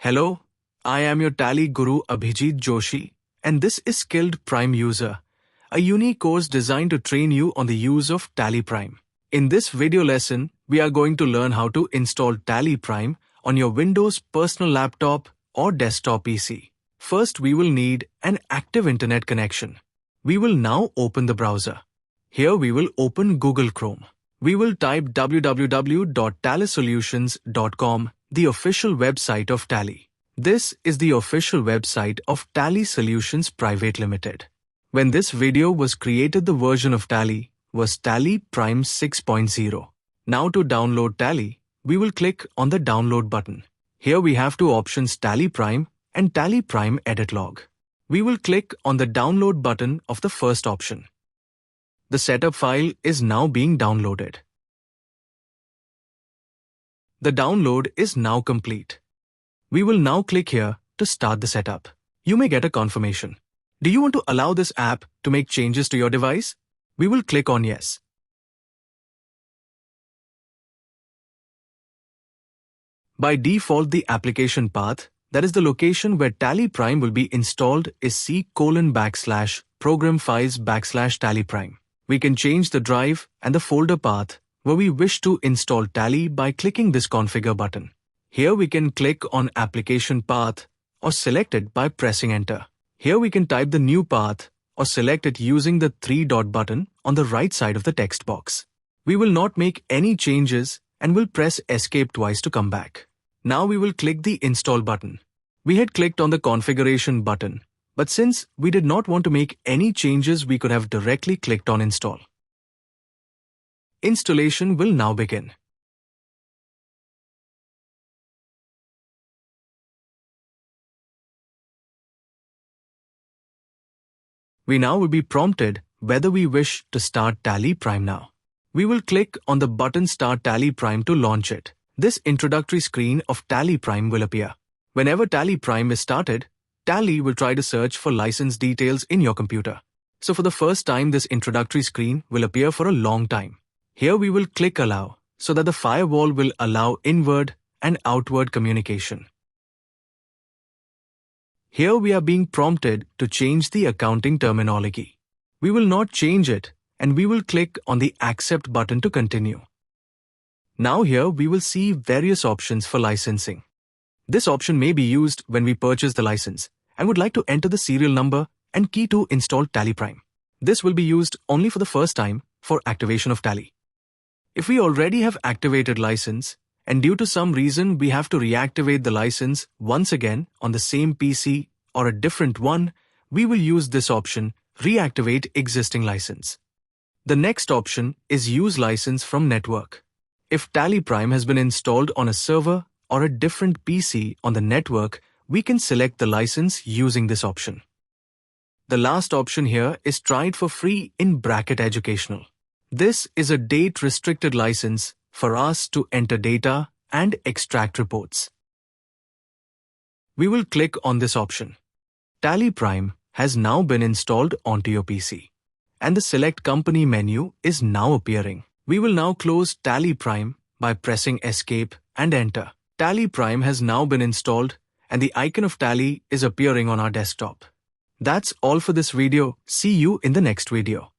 Hello, I am your Tally Guru Abhijit Joshi, and this is Skilled Prime User, a unique course designed to train you on the use of Tally Prime. In this video lesson, we are going to learn how to install Tally Prime on your Windows personal laptop or desktop PC. First, we will need an active internet connection. We will now open the browser. Here we will open Google Chrome. We will type www.tallysolutions.com, the official website of Tally. This is the official website of Tally Solutions Private Limited. When this video was created, the version of Tally was Tally Prime 6.0. Now to download Tally, we will click on the download button. Here we have two options, Tally Prime and Tally Prime Edit Log. We will click on the download button of the first option. The setup file is now being downloaded. The download is now complete. We will now click here to start the setup. You may get a confirmation. Do you want to allow this app to make changes to your device? We will click on Yes. By default, the application path, that is the location where Tally Prime will be installed, is c:/program-files/Tally Prime. We can change the drive and the folder path where we wish to install Tally by clicking this configure button. Here we can click on application path or select it by pressing enter. Here we can type the new path or select it using the three-dot button on the right side of the text box. We will not make any changes and will press escape twice to come back. Now we will click the install button. We had clicked on the configuration button, but since we did not want to make any changes, we could have directly clicked on install. Installation will now begin. We now will be prompted whether we wish to start Tally Prime now. We will click on the button Start Tally Prime to launch it. This introductory screen of Tally Prime will appear. Whenever Tally Prime is started, Tally will try to search for license details in your computer. So for the first time, this introductory screen will appear for a long time. Here we will click Allow so that the firewall will allow inward and outward communication. Here we are being prompted to change the accounting terminology. We will not change it and we will click on the Accept button to continue. Now here we will see various options for licensing. This option may be used when we purchase the license and would like to enter the serial number and key to install Tally Prime. This will be used only for the first time for activation of Tally. If we already have activated license and due to some reason we have to reactivate the license once again on the same PC or a different one, we will use this option, Reactivate Existing License. The next option is Use License from Network. If Tally Prime has been installed on a server or a different PC on the network, we can select the license using this option. The last option here is Try it for free (educational). This is a date-restricted license for us to enter data and extract reports. We will click on this option. Tally Prime has now been installed onto your PC, and the Select Company menu is now appearing. We will now close Tally Prime by pressing Escape and Enter. Tally Prime has now been installed and the icon of Tally is appearing on our desktop. That's all for this video. See you in the next video.